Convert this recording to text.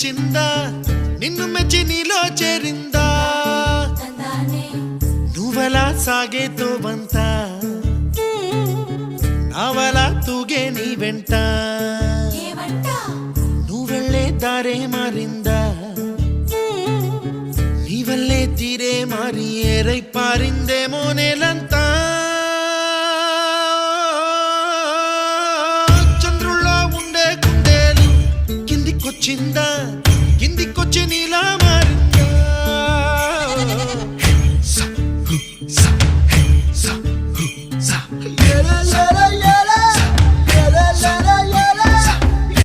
వచ్చిందా నిన్ను మెచ్చి నీలో చేరిందా నువ్వలా సాగేతో బంత నావలా తూగే నీ వెంట నువ్వెళ్ళే దారే మారిందా నీవల్లే తీరే మారి ఏరై పారిందేమో నేలంతా చంద్రుల్లో ఉండే కుందేలు కిందికొచ్చిందా